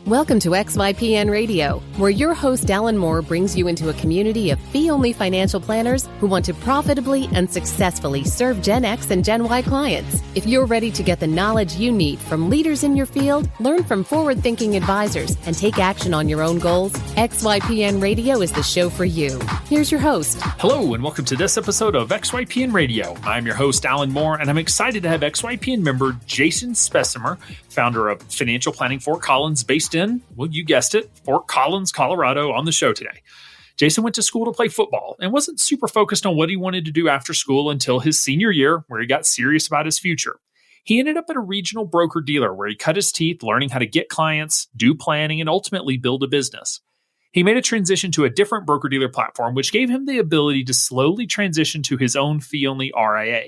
Welcome to XYPN Radio, where your host Alan Moore brings you into a community of fee-only financial planners who want to profitably and successfully serve Gen X and Gen Y clients. If you're ready to get the knowledge you need from leaders in your field, learn from forward-thinking advisors, and take action on your own goals, XYPN Radio is the show for you. Here's your host. Hello, and welcome to this episode of XYPN Radio. I'm your host, Alan Moore, and I'm excited to have XYPN member Jason Speciner, founder of Financial Planning Fort Collins, based in, well, you guessed it, Fort Collins, Colorado, on the show today. Jason went to school to play football and wasn't super focused on what he wanted to do after school until his senior year, where he got serious about his future. He ended up at a regional broker-dealer where he cut his teeth learning how to get clients, do planning, and ultimately build a business. He made a transition to a different broker-dealer platform, which gave him the ability to slowly transition to his own fee-only RIA.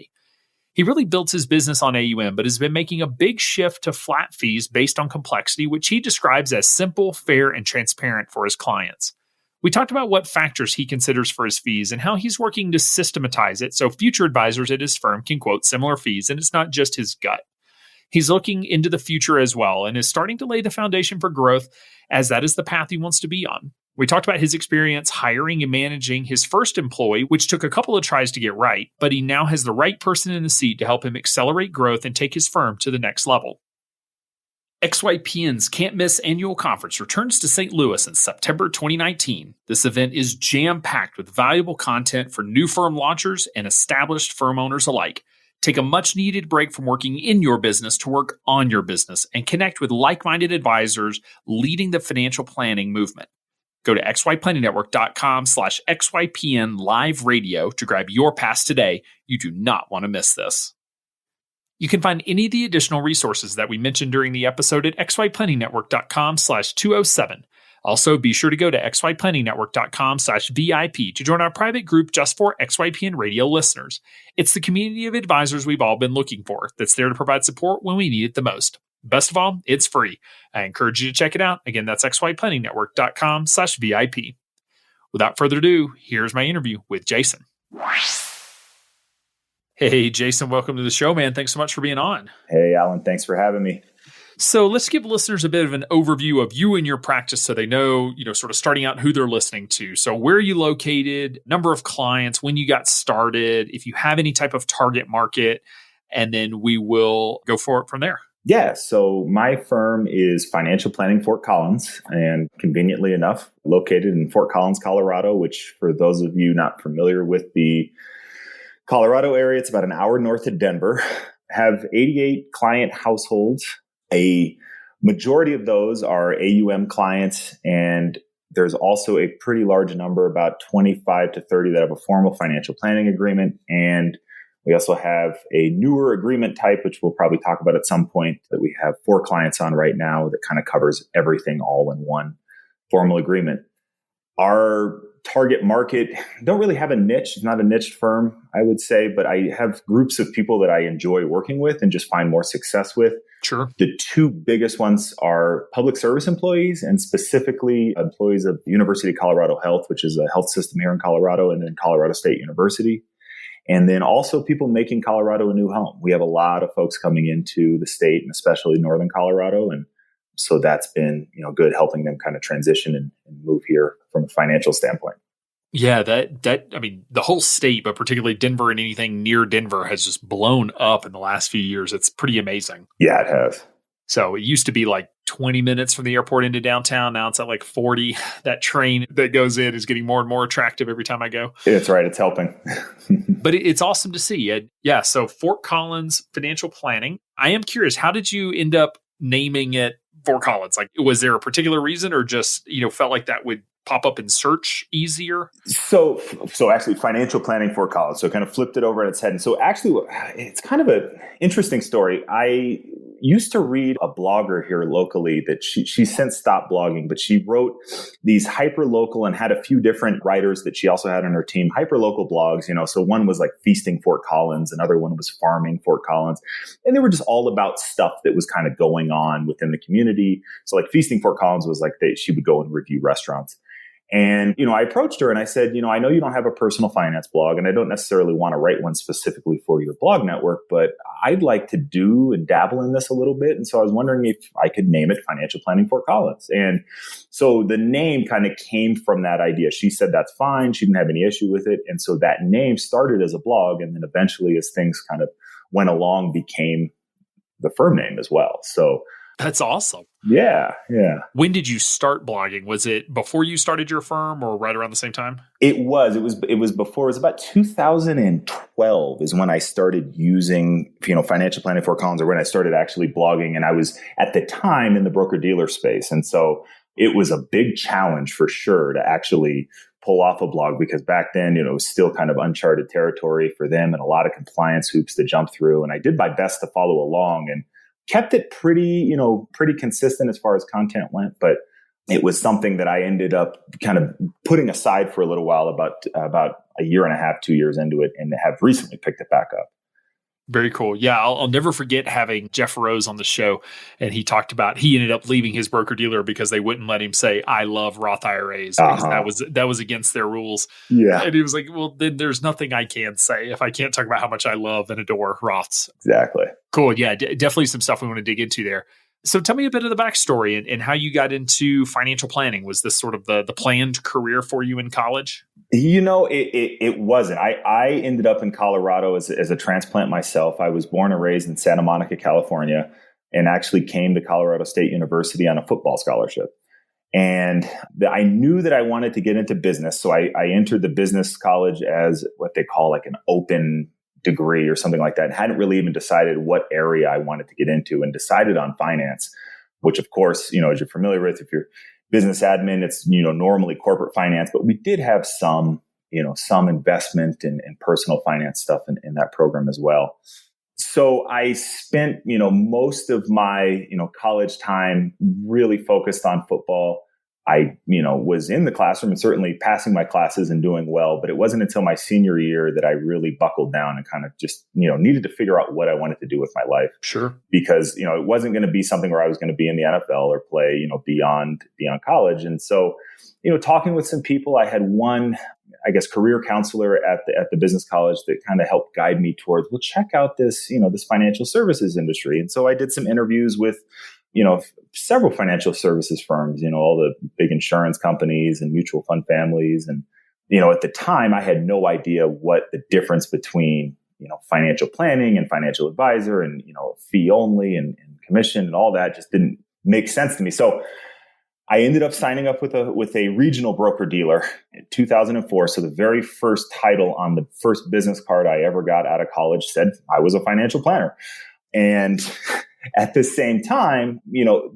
He really built his business on AUM, but has been making a big shift to flat fees based on complexity, which he describes as simple, fair, and transparent for his clients. We talked about what factors he considers for his fees and how he's working to systematize it so future advisors at his firm can quote similar fees, and it's not just his gut. He's looking into the future as well and is starting to lay the foundation for growth, as that is the path he wants to be on. We talked about his experience hiring and managing his first employee, which took a couple of tries to get right, but he now has the right person in the seat to help him accelerate growth and take his firm to the next level. XYPN's Can't Miss Annual Conference returns to St. Louis in September 2019. This event is jam-packed with valuable content for new firm launchers and established firm owners alike. Take a much-needed break from working in your business to work on your business and connect with like-minded advisors leading the financial planning movement. Go to xyplanningnetwork.com/XYPN live radio to grab your pass today. You do not want to miss this. You can find any of the additional resources that we mentioned during the episode at xyplanningnetwork.com/207. Also, be sure to go to xyplanningnetwork.com/VIP to join our private group just for XYPN radio listeners. It's the community of advisors we've all been looking for that's there to provide support when we need it the most. Best of all, it's free. I encourage you to check it out. Again, that's xyplanningnetwork.com/VIP. Without further ado, here's my interview with Jason. Hey, Jason, welcome to the show, man. Thanks so much for being on. Hey, Alan. Thanks for having me. So let's give listeners a bit of an overview of you and your practice so they know, sort of starting out who they're listening to. So where are you located, number of clients, when you got started, if you have any type of target market, and then we will go for it from there. Yeah, so my firm is Financial Planning Fort Collins, and conveniently enough, located in Fort Collins, Colorado, which for those of you not familiar with the Colorado area, it's about an hour north of Denver. Have 88 client households. A majority of those are AUM clients, and there's also a pretty large number, about 25 to 30, that have a formal financial planning agreement. And we also have a newer agreement type, which we'll probably talk about at some point, that we have 4 clients on right now that kind of covers everything all in one formal agreement. Our target market, don't really have a niche. It's not a niche firm, I would say, but I have groups of people that I enjoy working with and just find more success with. Sure. The 2 biggest ones are public service employees, and specifically employees of the University of Colorado Health, which is a health system here in Colorado, and then Colorado State University. And then also people making Colorado a new home. We have a lot of folks coming into the state, and especially northern Colorado. And so that's been, good, helping them kind of transition and move here from a financial standpoint. Yeah, the whole state, but particularly Denver and anything near Denver, has just blown up in the last few years. It's pretty amazing. Yeah, it has. So it used to be like 20 minutes from the airport into downtown. Now it's at like 40. That train that goes in is getting more and more attractive every time I go. It's right. It's helping. But it's awesome to see. Yeah. So Fort Collins Financial Planning. I am curious, how did you end up naming it Fort Collins? Like, was there a particular reason, or just, felt like that would pop up in search easier? So actually Financial Planning Fort Collins. So kind of flipped it over on its head. And so actually it's kind of an interesting story. I used to read a blogger here locally that she since stopped blogging, but she wrote these hyper-local and had a few different writers that she also had on her team, hyper-local blogs, so one was like Feasting Fort Collins, another one was Farming Fort Collins. And they were just all about stuff that was kind of going on within the community. So like Feasting Fort Collins was like she would go and review restaurants. And, I approached her and I said, I know you don't have a personal finance blog and I don't necessarily want to write one specifically for your blog network, but I'd like to do and dabble in this a little bit. And so I was wondering if I could name it Financial Planning Fort Collins. And so the name kind of came from that idea. She said that's fine. She didn't have any issue with it. And so that name started as a blog. And then eventually, as things kind of went along, became the firm name as well. So that's awesome. Yeah. When did you start blogging? Was it before you started your firm or right around the same time? It was before. It was about 2012 is when I started using, Financial Planning Fort Collins, or when I started actually blogging. And I was at the time in the broker dealer space. And so it was a big challenge for sure to actually pull off a blog, because back then, it was still kind of uncharted territory for them and a lot of compliance hoops to jump through. And I did my best to follow along and kept it pretty consistent as far as content went, but it was something that I ended up kind of putting aside for a little while, about a year and a half, 2 years into it, and have recently picked it back up. Very cool. Yeah, I'll never forget having Jeff Rose on the show, and he talked about he ended up leaving his broker dealer because they wouldn't let him say "I love Roth IRAs" because that was against their rules. Yeah, and he was like, "Well, then there's nothing I can say if I can't talk about how much I love and adore Roths." Exactly. Cool. Yeah, definitely some stuff we want to dig into there. So tell me a bit of the backstory and how you got into financial planning. Was this sort of the planned career for you in college? It wasn't. I ended up in Colorado as a transplant myself. I was born and raised in Santa Monica, California, and actually came to Colorado State University on a football scholarship. And I knew that I wanted to get into business. So I entered the business college as what they call like an open degree or something like that, and hadn't really even decided what area I wanted to get into, and decided on finance, which of course, as you're familiar with, if you're business admin, it's, normally corporate finance, but we did have some investment and personal finance stuff in that program as well. So I spent, most of my, college time really focused on football. I, was in the classroom and certainly passing my classes and doing well, but it wasn't until my senior year that I really buckled down and kind of just, needed to figure out what I wanted to do with my life. Sure. Because, it wasn't going to be something where I was going to be in the NFL or play, beyond college. And so, talking with some people, I had one, I guess, career counselor at the business college that kind of helped guide me towards, well, check out this, this financial services industry. And so I did some interviews with, several financial services firms, all the big insurance companies and mutual fund families. And, at the time I had no idea what the difference between, financial planning and financial advisor and, fee only and commission and all that just didn't make sense to me. So I ended up signing up with a regional broker dealer in 2004. So the very first title on the first business card I ever got out of college said I was a financial planner. And at the same time,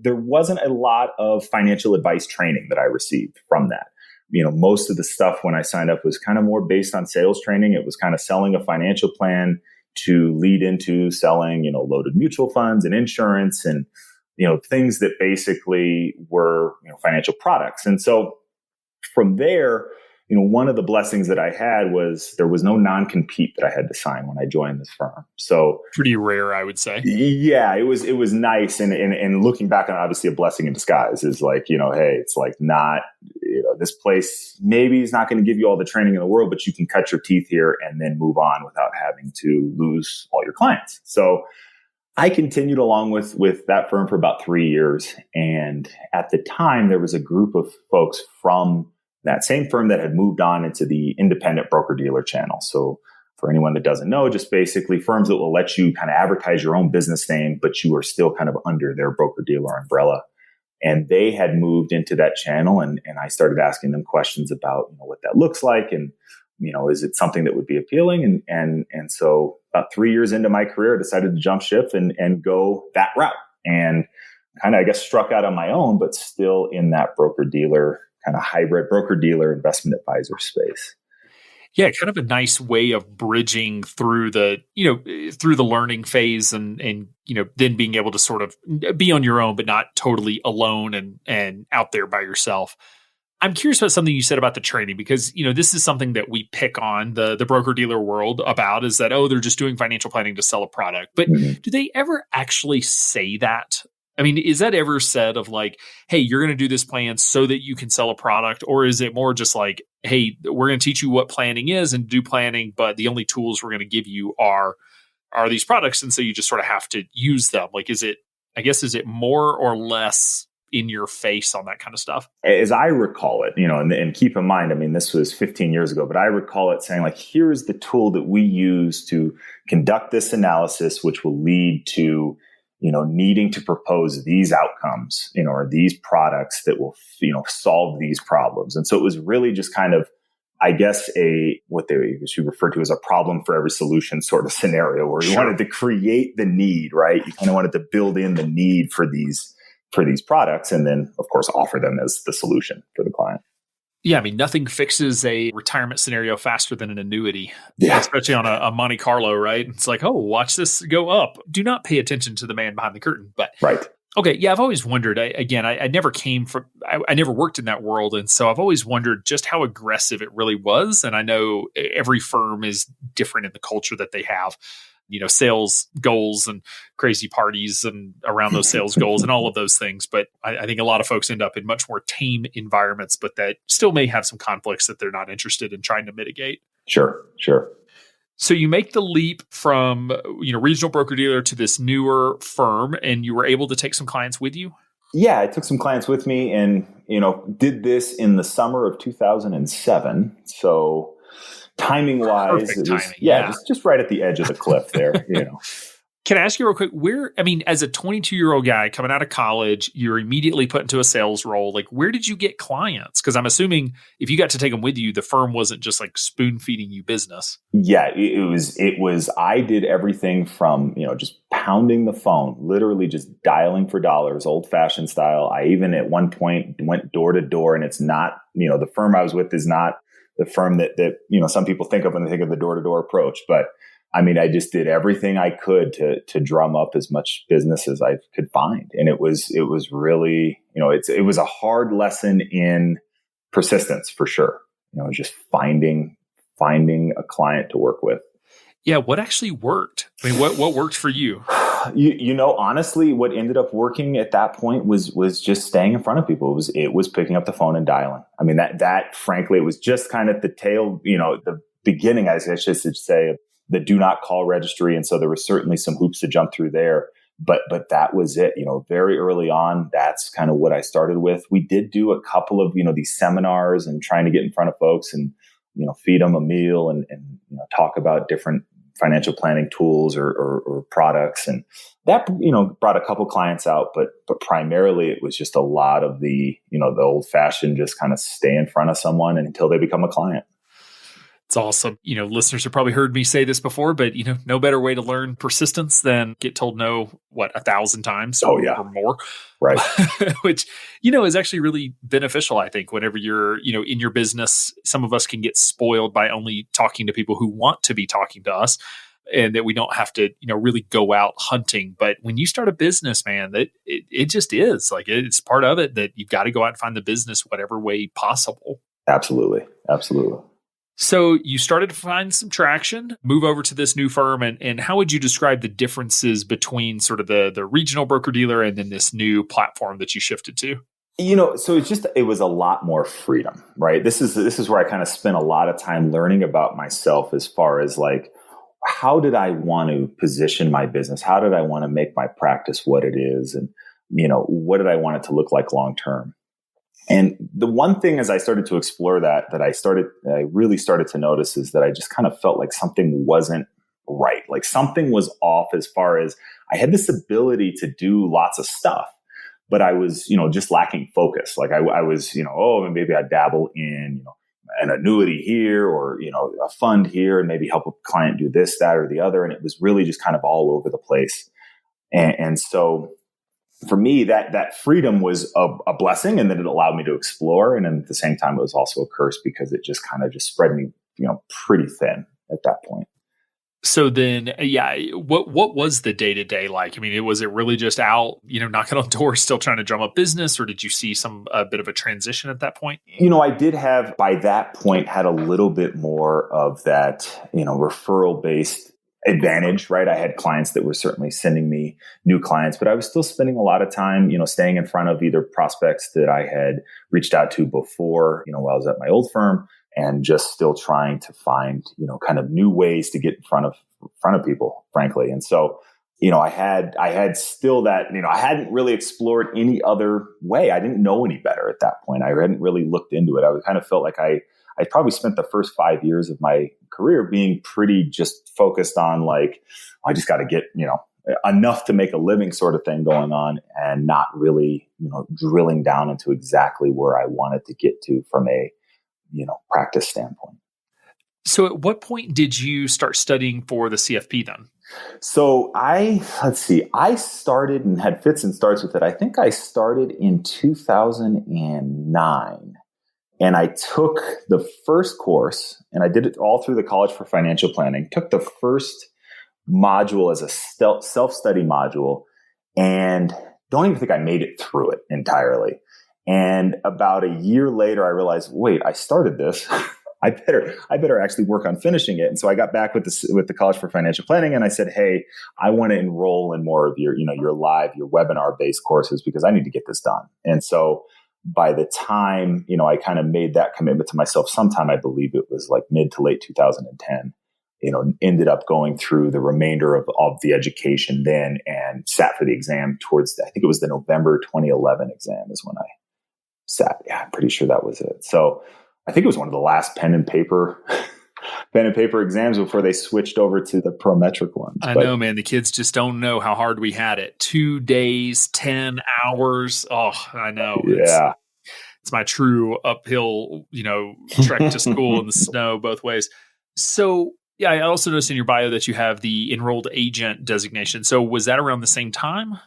there wasn't a lot of financial advice training that I received from that. Most of the stuff when I signed up was kind of more based on sales training. It was kind of selling a financial plan to lead into selling, loaded mutual funds and insurance and, things that basically were, financial products. And so from there, one of the blessings that I had was there was no non-compete that I had to sign when I joined this firm. So pretty rare, I would say. Yeah, it was nice. And looking back on, obviously a blessing in disguise is like, hey, it's like not, this place maybe is not going to give you all the training in the world, but you can cut your teeth here and then move on without having to lose all your clients. So I continued along with that firm for about 3 years. And at the time, there was a group of folks from that same firm that had moved on into the independent broker-dealer channel. So for anyone that doesn't know, just basically firms that will let you kind of advertise your own business name, but you are still kind of under their broker-dealer umbrella. And they had moved into that channel, and I started asking them questions about what that looks like, and is it something that would be appealing? And so about 3 years into my career, I decided to jump ship and go that route, and kind of, I guess, struck out on my own, but still in that broker-dealer kind of hybrid broker-dealer investment advisor space. Yeah, kind of a nice way of bridging through the learning phase and then being able to sort of be on your own, but not totally alone and out there by yourself. I'm curious about something you said about the training, because, this is something that we pick on the broker-dealer world about, is that, they're just doing financial planning to sell a product. But do they ever actually say that? I mean, is that ever said of like, hey, you're going to do this plan so that you can sell a product? Or is it more just like, hey, we're going to teach you what planning is and do planning, but the only tools we're going to give you are these products. And so you just sort of have to use them. Like, is it more or less in your face on that kind of stuff? As I recall it, and keep in mind, I mean, this was 15 years ago, but I recall it saying like, here's the tool that we use to conduct this analysis, which will lead to, needing to propose these outcomes, or these products that will, solve these problems. And so it was really just kind of, I guess, what they refer to as a problem for every solution sort of scenario, where you wanted to create the need, right? You kind of wanted to build in the need for these products, and then of course offer them as the solution for the client. Yeah, I mean, nothing fixes a retirement scenario faster than an annuity, yeah. Especially on a Monte Carlo, right? It's like, oh, watch this go up. Do not pay attention to the man behind the curtain. But right. Okay, yeah, I've always wondered. I never came from. I never worked in that world, and so I've always wondered just how aggressive it really was. And I know every firm is different in the culture that they have. Sales goals and crazy parties and around those sales goals and all of those things. But I think a lot of folks end up in much more tame environments, but that still may have some conflicts that they're not interested in trying to mitigate. Sure. So you make the leap from, regional broker-dealer to this newer firm, and you were able to take some clients with you? Yeah, I took some clients with me and, did this in the summer of 2007. So timing wise, it was, just right at the edge of the cliff there, Can I ask you real quick, as a 22-year-old guy coming out of college, you're immediately put into a sales role. Like, where did you get clients? Because I'm assuming if you got to take them with you, the firm wasn't just like spoon feeding you business. Yeah, it was, I did everything from, just pounding the phone, literally just dialing for dollars, old fashioned style. I even at one point went door to door, and it's not, the firm I was with is not the firm that some people think of when they think of the door to door approach. But I mean, I just did everything I could to drum up as much business as I could find. And it was really, it was a hard lesson in persistence for sure. Just finding a client to work with. Yeah. What actually worked? I mean, what worked for you? Honestly, what ended up working at that point was just staying in front of people. It was picking up the phone and dialing. I mean, that frankly, it was just kind of the tail, the beginning, I should say, the do not call registry. And so there was certainly some hoops to jump through there, but that was it. Very early on, that's kind of what I started with. We did do a couple of, these seminars and trying to get in front of folks and, feed them a meal and talk about different financial planning tools or products. And that, brought a couple clients out, but primarily it was just a lot of the old fashioned, just kind of stay in front of someone until they become a client. It's awesome. Listeners have probably heard me say this before, but no better way to learn persistence than get told no, 1,000 times or more. Right. Which, is actually really beneficial, I think, whenever you're, in your business. Some of us can get spoiled by only talking to people who want to be talking to us, and that we don't have to, really go out hunting. But when you start a business, man, that it just is like, it's part of it that you've got to go out and find the business whatever way possible. Absolutely. So you started to find some traction, move over to this new firm, and how would you describe the differences between sort of the regional broker-dealer and then this new platform that you shifted to? So it was a lot more freedom, right? This is where I kind of spent a lot of time learning about myself as far as like, how did I want to position my business? How did I want to make my practice what it is? And, what did I want it to look like long term? And the one thing as I started to explore that I really started to notice is that I just kind of felt like something wasn't right. Like something was off as far as I had this ability to do lots of stuff, but I was, just lacking focus. Like I was, maybe I dabble in, an annuity here or, a fund here and maybe help a client do this, that, or the other. And it was really just kind of all over the place. And so for me, that freedom was a blessing, and then it allowed me to explore. And then at the same time, it was also a curse because it just kind of just spread me, pretty thin at that point. So then, what was the day-to-day like? I mean, was it really just out, knocking on doors, still trying to drum up business, or did you see a bit of a transition at that point? I did have, by that point, had a little bit more of that, referral-based advantage, right? I had clients that were certainly sending me new clients, but I was still spending a lot of time, staying in front of either prospects that I had reached out to before, while I was at my old firm, and just still trying to find, kind of new ways to get in front of people, frankly. And so, I had still that, I hadn't really explored any other way. I didn't know any better at that point. I hadn't really looked into it. I kind of felt like I probably spent the first 5 years of my career being pretty just focused on like, I just got to get, enough to make a living sort of thing going on, and not really, drilling down into exactly where I wanted to get to from a, practice standpoint. So at what point did you start studying for the CFP then? So I started and had fits and starts with it. I think I started in 2009. And I took the first course, and I did it all through the College for Financial Planning, took the first module as a self-study module, and don't even think I made it through it entirely. And about a year later, I realized, wait, I started this. I better actually work on finishing it. And so I got back with the College for Financial Planning, and I said, hey, I want to enroll in more of your webinar-based courses because I need to get this done. And so by the time, I kind of made that commitment to myself sometime, I believe it was like mid to late 2010, ended up going through the remainder of the education then and sat for the exam towards, I think it was the November 2011 exam is when I sat. Yeah, I'm pretty sure that was it. So I think it was one of the last pen and paper exams before they switched over to the Prometric ones. I know, man. The kids just don't know how hard we had it. 2 days, 10 hours. Oh, I know. Yeah. It's my true uphill, trek to school in the snow both ways. So, yeah, I also noticed in your bio that you have the enrolled agent designation. So was that around the same time?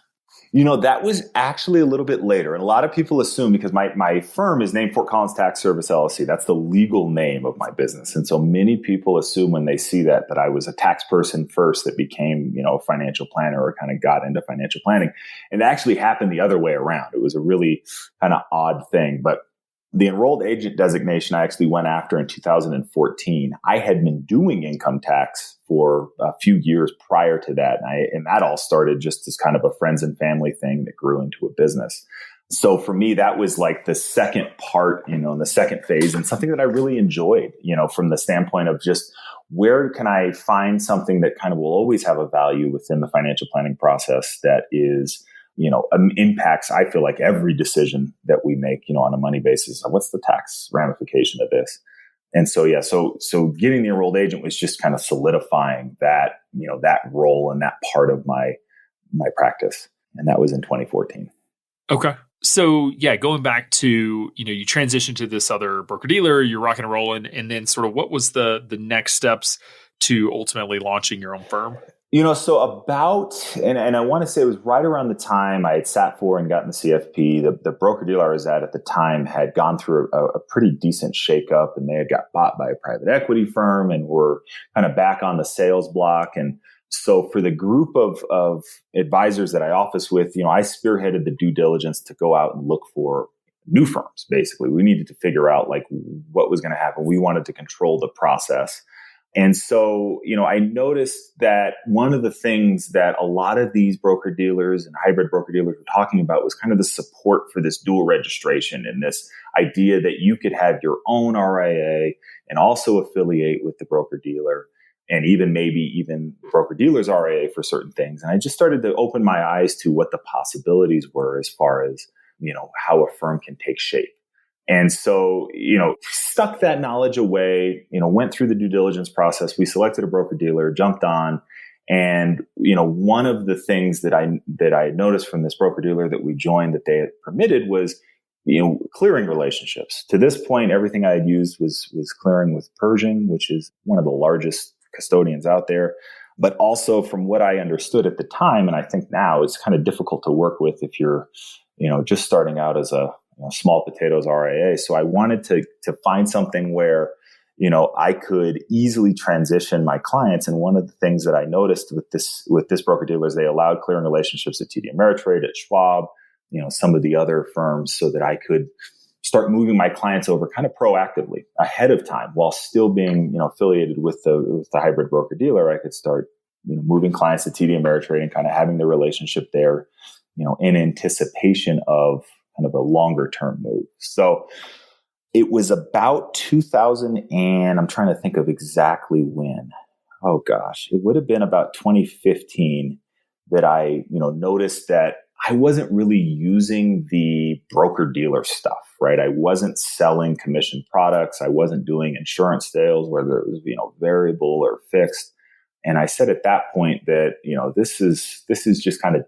That was actually a little bit later. And a lot of people assume, because my firm is named Fort Collins Tax Service LLC. That's the legal name of my business. And so many people assume when they see that I was a tax person first that became, a financial planner or kind of got into financial planning. And it actually happened the other way around. It was a really kind of odd thing. But the enrolled agent designation I actually went after in 2014. I had been doing income tax for a few years prior to that. And that all started just as kind of a friends and family thing that grew into a business. So for me, that was like the second part, in the second phase, and something that I really enjoyed, from the standpoint of just where can I find something that kind of will always have a value within the financial planning process that is, impacts, I feel like, every decision that we make, on a money basis. What's the tax ramification of this? And so, yeah, so getting the enrolled agent was just kind of solidifying that, that role and that part of my practice. And that was in 2014. Okay. So, yeah, going back to, you transitioned to this other broker-dealer, you're rocking and rolling, and then sort of what was the next steps to ultimately launching your own firm? So about, and I want to say it was right around the time I had sat for and gotten the CFP, the broker-dealer I was at the time had gone through a pretty decent shakeup, and they had got bought by a private equity firm and were kind of back on the sales block. And so for the group of advisors that I office with, I spearheaded the due diligence to go out and look for new firms. Basically, we needed to figure out like what was going to happen. We wanted to control the process. And so, I noticed that one of the things that a lot of these broker dealers and hybrid broker dealers were talking about was kind of the support for this dual registration and this idea that you could have your own RIA and also affiliate with the broker dealer, and even broker dealer's RIA for certain things. And I just started to open my eyes to what the possibilities were as far as, how a firm can take shape. And so, stuck that knowledge away, went through the due diligence process. We selected a broker dealer, jumped on. And, one of the things that I noticed from this broker dealer that we joined that they had permitted was, clearing relationships. To this point, everything I had used was clearing with Pershing, which is one of the largest custodians out there. But also from what I understood at the time, and I think now, it's kind of difficult to work with if you're, just starting out as a small potatoes RIA. So I wanted to find something where, I could easily transition my clients. And one of the things that I noticed with this broker dealer is they allowed clearing relationships at TD Ameritrade, at Schwab, some of the other firms, so that I could start moving my clients over kind of proactively ahead of time while still being, affiliated with the hybrid broker dealer. I could start, moving clients to TD Ameritrade and kind of having the relationship there, in anticipation of kind of a longer term move. So it was about 2000 and I'm trying to think of exactly when. Oh gosh, it would have been about 2015 that I, noticed that I wasn't really using the broker dealer stuff, right? I wasn't selling commission products. I wasn't doing insurance sales, whether it was, variable or fixed. And I said at that point that, this is just kind of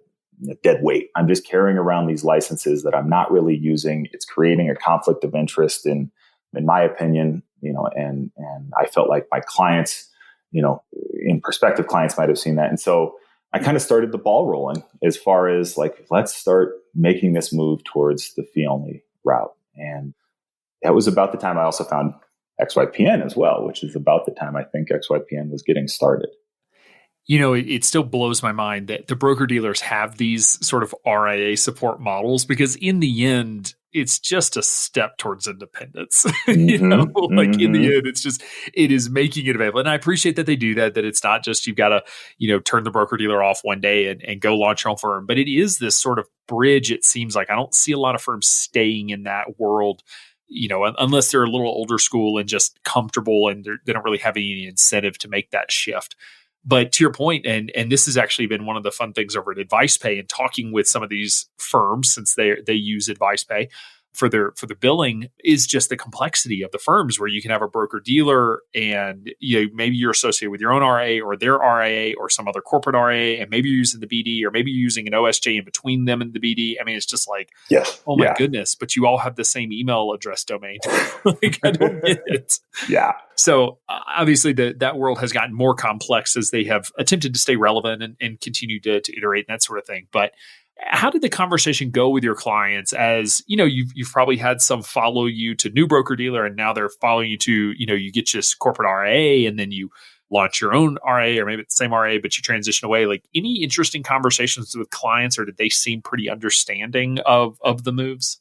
dead weight. I'm just carrying around these licenses that I'm not really using. It's creating a conflict of interest in my opinion, and I felt like my clients, in prospective clients might have seen that. And so I kind of started the ball rolling as far as like, let's start making this move towards the fee only route. And that was about the time I also found XYPN as well, which is about the time I think XYPN was getting started. It still blows my mind that the broker dealers have these sort of RIA support models, because in the end, it's just a step towards independence. In the end, it is making it available. And I appreciate that they do that it's not just, you've got to, turn the broker dealer off one day and go launch your own firm. But it is this sort of bridge. It seems like I don't see a lot of firms staying in that world, unless they're a little older school and just comfortable and they don't really have any incentive to make that shift. But to your point, and this has actually been one of the fun things over at AdvicePay and talking with some of these firms, since they use AdvicePay for their billing, is just the complexity of the firms where you can have a broker dealer and maybe you're associated with your own RA or their RIA or some other corporate RA, and maybe you're using the BD or maybe you're using an OSJ in between them and the BD. I mean, it's just like, oh my goodness, but you all have the same email address domain. Like, I don't get it. Yeah. So obviously that world has gotten more complex as they have attempted to stay relevant and continue to iterate and that sort of thing. But how did the conversation go with your clients? As you've probably had some follow you to new broker dealer, and now they're following you to, you get just corporate RA, and then you launch your own RA, or maybe it's the same RA, but you transition away. Like, any interesting conversations with clients, or did they seem pretty understanding of the moves?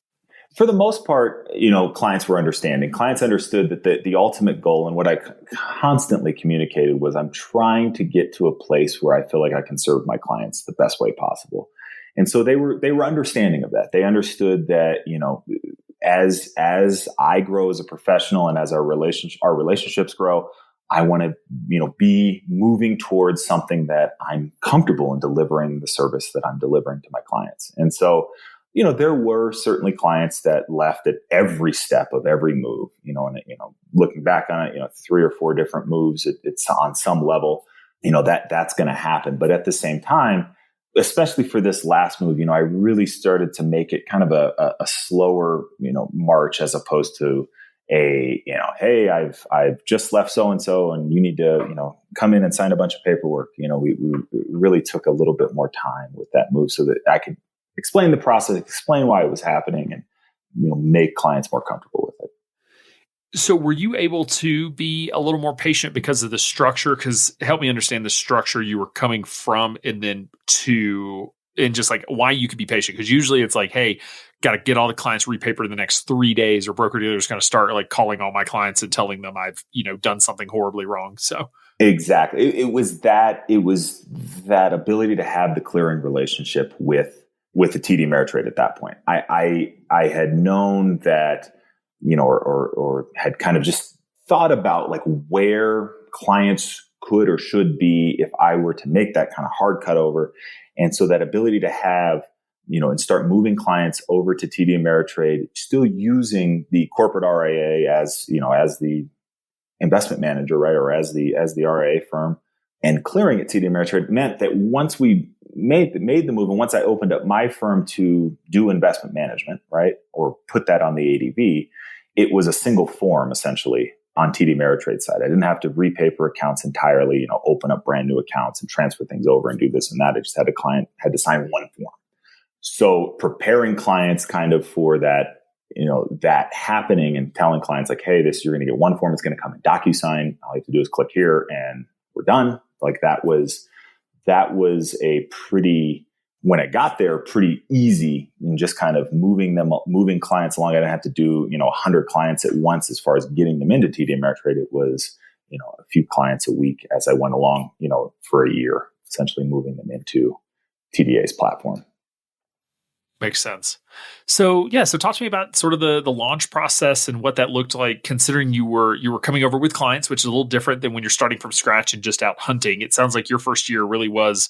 For the most part, clients were understanding. Clients understood that the ultimate goal, and what I constantly communicated, was I'm trying to get to a place where I feel like I can serve my clients the best way possible. And so they were understanding of that. They understood that, as I grow as a professional and as our relationships grow, I want to, be moving towards something that I'm comfortable in delivering the service that I'm delivering to my clients. And so, there were certainly clients that left at every step of every move, and, looking back on it, 3 or 4 different moves, it's on some level, that's going to happen. But at the same time, especially for this last move, I really started to make it kind of a slower, march, as opposed to hey, I've just left so-and-so and you need to, come in and sign a bunch of paperwork. We really took a little bit more time with that move so that I could explain the process, explain why it was happening, and, make clients more comfortable with it. So were you able to be a little more patient because of the structure? Because help me understand the structure you were coming from, and then and just like why you could be patient. Because usually it's like, hey, got to get all the clients repapered in the next 3 days, or broker dealers going to start like calling all my clients and telling them I've, done something horribly wrong. So exactly. It was that ability to have the clearing relationship with the TD Ameritrade at that point. I had known that, or had kind of just thought about like where clients could or should be if I were to make that kind of hard cut over. And so that ability to have, and start moving clients over to TD Ameritrade, still using the corporate RIA as the investment manager, right? Or as the RIA firm, and clearing at TD Ameritrade meant that once we made the move, and once I opened up my firm to do investment management, right, or put that on the ADV, it was a single form essentially on TD Ameritrade side. I didn't have to repaper accounts entirely, open up brand new accounts and transfer things over and do this and that. I just had had to sign one form. So preparing clients kind of for that, that happening, and telling clients like, hey, you're going to get one form. It's going to come in DocuSign. All you have to do is click here and we're done. Like that was a pretty, when I got there, pretty easy, and just kind of moving clients along. I didn't have to do, 100 clients at once as far as getting them into TD Ameritrade. It was, a few clients a week as I went along, for a year, essentially moving them into TDA's platform. Makes sense. So talk to me about sort of the launch process and what that looked like, considering you were coming over with clients, which is a little different than when you're starting from scratch and just out hunting. It sounds like your first year really was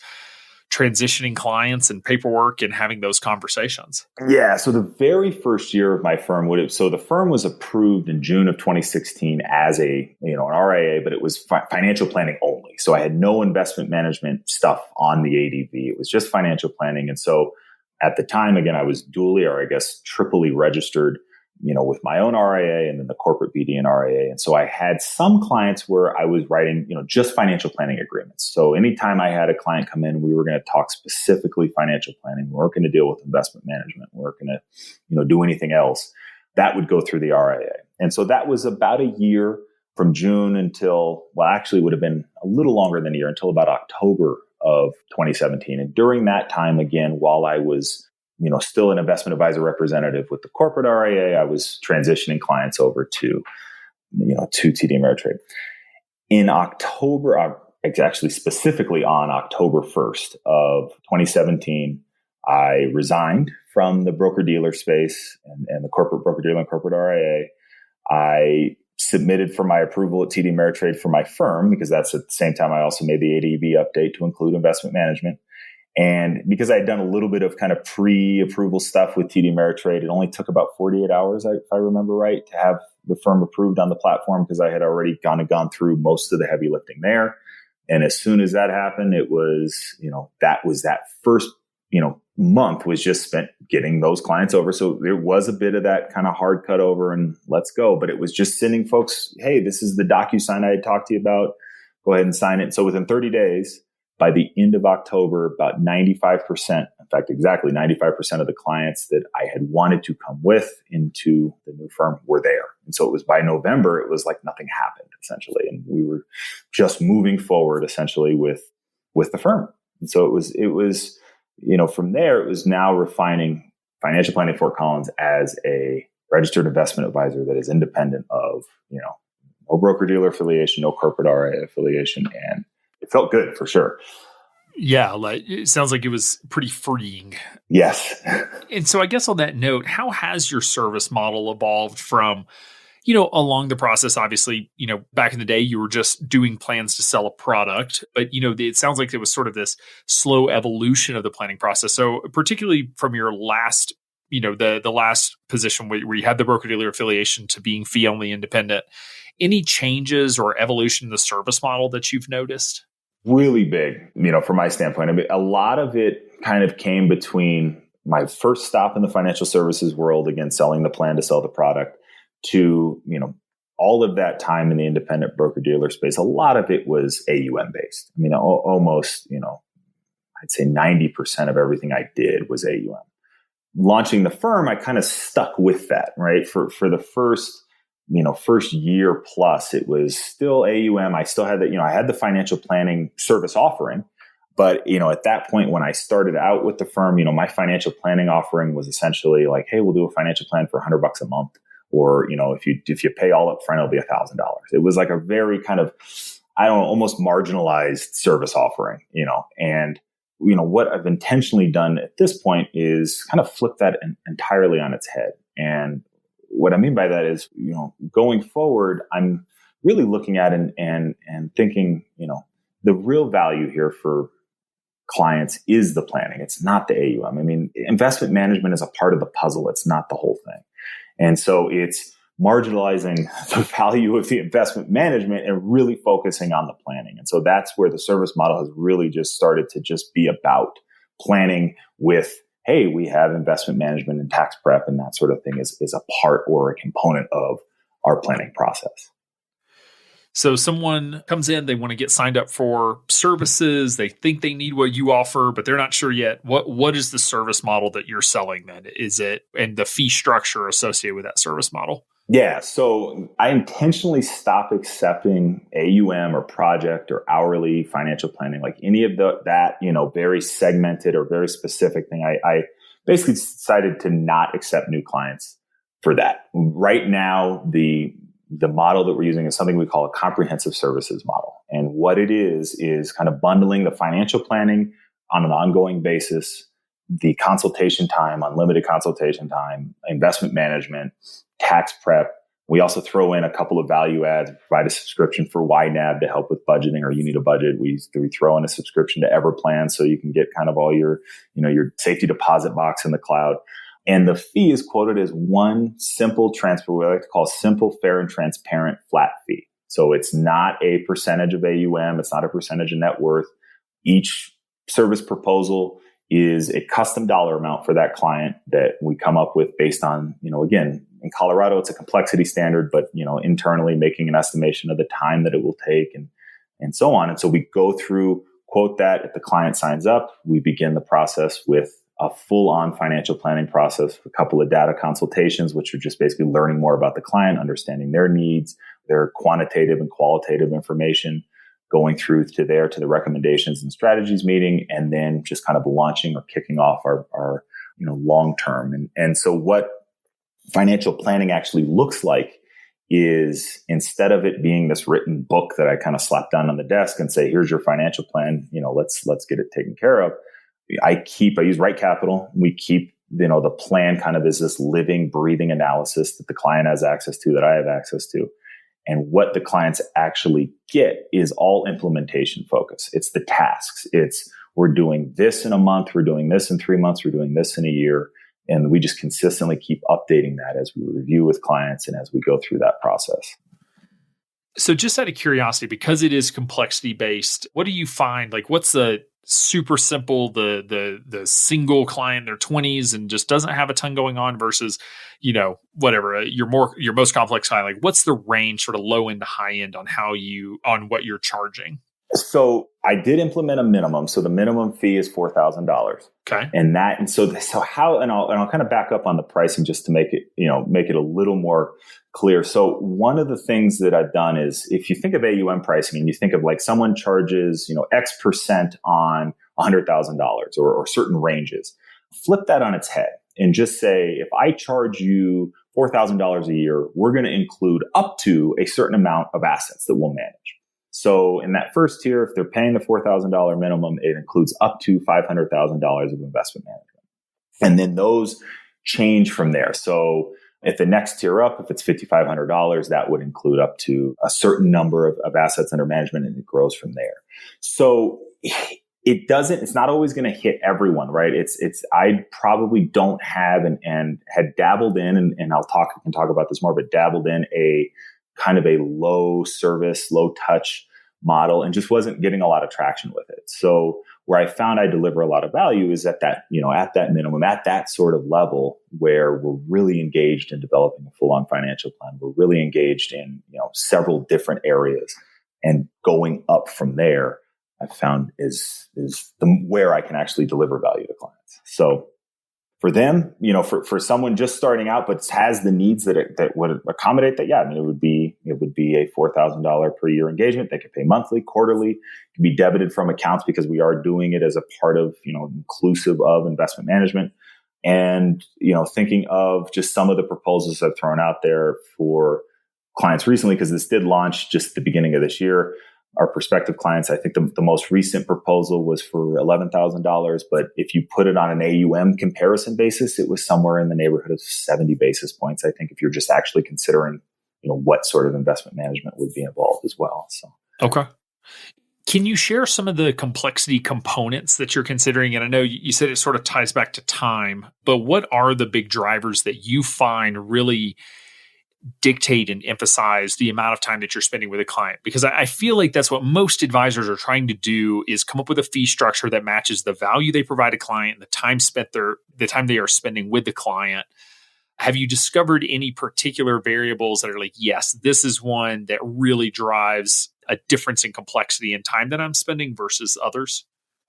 transitioning clients and paperwork and having those conversations. Yeah. So the very first year of my firm so the firm was approved in June of 2016 as an RIA, but it was financial planning only. So I had no investment management stuff on the ADV. It was just financial planning. And so at the time, again, I was dually, or I guess triply registered, with my own RIA and then the corporate BD and RIA. And so I had some clients where I was writing, just financial planning agreements. So anytime I had a client come in, we were going to talk specifically financial planning. We weren't going to deal with investment management. We weren't going to, do anything else. That would go through the RIA. And so that was about a year from June until, actually would have been a little longer than a year, until about October of 2017. And during that time, again, while I was, still an investment advisor representative with the corporate RIA, I was transitioning clients over to TD Ameritrade. In October, actually specifically on October 1st of 2017, I resigned from the broker-dealer space and the corporate broker-dealer and corporate RIA. I submitted for my approval at TD Ameritrade for my firm, because that's at the same time I also made the ADV update to include investment management. And because I had done a little bit of kind of pre-approval stuff with TD Ameritrade, it only took about 48 hours, if I remember right, to have the firm approved on the platform, because I had already gone through most of the heavy lifting there. And as soon as that happened, it was, that first, month was just spent getting those clients over. So there was a bit of that kind of hard cut over and let's go. But it was just sending folks, hey, this is the DocuSign I had talked to you about. Go ahead and sign it. So within 30 days, by the end of October, about 95%, in fact, exactly 95% of the clients that I had wanted to come with into the new firm were there. And so it was by November, it was like nothing happened, essentially. And we were just moving forward, essentially, with the firm. And so it was, from there, it was now refining financial planning Fort Collins as a registered investment advisor that is independent of, no broker-dealer affiliation, no corporate RIA affiliation. And it felt good for sure. Yeah, it sounds like it was pretty freeing. Yes. And so I guess on that note, how has your service model evolved from, along the process? Obviously, back in the day, you were just doing plans to sell a product, but, it sounds like there was sort of this slow evolution of the planning process. So particularly from your last, the last position where you had the broker-dealer affiliation to being fee-only independent, any changes or evolution in the service model that you've noticed? Really big, from my standpoint. I mean, a lot of it kind of came between my first stop in the financial services world, again, selling the plan to sell the product, to, all of that time in the independent broker-dealer space. A lot of it was AUM based. I mean, almost, I'd say 90% of everything I did was AUM. Launching the firm, I kind of stuck with that, right? For the first year plus, it was still AUM. I still had that, I had the financial planning service offering, but, at that point when I started out with the firm, my financial planning offering was essentially like, hey, we'll do a financial plan for $100 a month. Or, if you pay all up front, it'll be $1,000. It was like a very kind of, almost marginalized service offering, and, what I've intentionally done at this point is kind of flip that entirely on its head. And what I mean by that is, going forward, I'm really looking at and thinking, the real value here for clients is the planning. It's not the AUM. I mean, investment management is a part of the puzzle. It's not the whole thing. And so it's marginalizing the value of the investment management and really focusing on the planning. And so that's where the service model has really just started to just be about planning with, hey, we have investment management and tax prep and that sort of thing is a part or a component of our planning process. So someone comes in, they want to get signed up for services. They think they need what you offer, but they're not sure yet. What is the service model that you're selling then? Is it, and the fee structure associated with that service model? Yeah. So I intentionally stopped accepting AUM or project or hourly financial planning, like any of that, very segmented or very specific thing. I basically decided to not accept new clients for that. Right now, the the model that we're using is something we call a comprehensive services model. And what it is kind of bundling the financial planning on an ongoing basis, the consultation time, unlimited consultation time, investment management, tax prep. We also throw in a couple of value adds, provide a subscription for YNAB to help with budgeting, or you need a budget. We throw in a subscription to Everplan so you can get kind of all your safety deposit box in the cloud. And the fee is quoted as one simple transfer, we like to call simple, fair, and transparent flat fee. So it's not a percentage of AUM. It's not a percentage of net worth. Each service proposal is a custom dollar amount for that client that we come up with based on, again, in Colorado, it's a complexity standard, but, internally making an estimation of the time that it will take and so on. And so we go through, quote that. If the client signs up, we begin the process with a full-on financial planning process, a couple of data consultations, which are just basically learning more about the client, understanding their needs, their quantitative and qualitative information, going through to the recommendations and strategies meeting, and then just kind of launching or kicking off our long term. And so what financial planning actually looks like is, instead of it being this written book that I kind of slap down on the desk and say, here's your financial plan, let's get it taken care of. I use Right Capital. We keep, the plan kind of is this living, breathing analysis that the client has access to, that I have access to. And what the clients actually get is all implementation focus. It's the tasks. It's, we're doing this in a month. We're doing this in 3 months. We're doing this in a year. And we just consistently keep updating that as we review with clients and as we go through that process. So just out of curiosity, because it is complexity based, what do you find? Like, what's the super simple, the single client in their 20s and just doesn't have a ton going on versus, whatever, your most complex client? Like, what's the range, sort of low end to high end, on what you're charging? So I did implement a minimum. So the minimum fee is $4,000. Okay. I'll kind of back up on the pricing just to make it a little more clear. So one of the things that I've done is, if you think of AUM pricing and you think of like someone charges, X percent on $100,000 or certain ranges, flip that on its head and just say, if I charge you $4,000 a year, we're going to include up to a certain amount of assets that we'll manage. So in that first tier, if they're paying the $4,000 minimum, it includes up to $500,000 of investment management. And then those change from there. So at the next tier up, if it's $5,500, that would include up to a certain number of assets under management, and it grows from there. So it's not always going to hit everyone, right? I probably don't have and had dabbled in, and we can talk about this more, but dabbled in a kind of a low service, low touch model, and just wasn't getting a lot of traction with it. So where I found I deliver a lot of value is at that minimum, at that sort of level where we're really engaged in developing a full-on financial plan. We're really engaged in, several different areas, and going up from there, I've found is where I can actually deliver value to clients. So for them, for someone just starting out, but has the needs that would accommodate that, it would be a $4,000 per year engagement. They could pay monthly, quarterly, it can be debited from accounts because we are doing it as a part of, inclusive of investment management. And, thinking of just some of the proposals I've thrown out there for clients recently, because this did launch just at the beginning of this year. Our prospective clients, I think the most recent proposal was for $11,000. But if you put it on an AUM comparison basis, it was somewhere in the neighborhood of 70 basis points, I think, if you're just actually considering, what sort of investment management would be involved as well. So, okay. Can you share some of the complexity components that you're considering? And I know you said it sort of ties back to time, but what are the big drivers that you find really dictate and emphasize the amount of time that you're spending with a client? Because I feel like that's what most advisors are trying to do, is come up with a fee structure that matches the value they provide a client and the time they are spending with the client. Have you discovered any particular variables that are like, yes, this is one that really drives a difference in complexity and time that I'm spending versus others?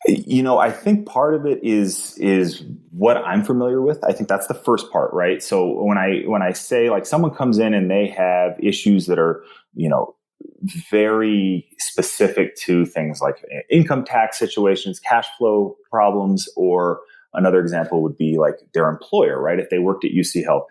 I think part of it is what I'm familiar with. I think that's the first part, right? So when I say, like, someone comes in and they have issues that are, very specific to things like income tax situations, cash flow problems, or another example would be like their employer, right? If they worked at UC Health,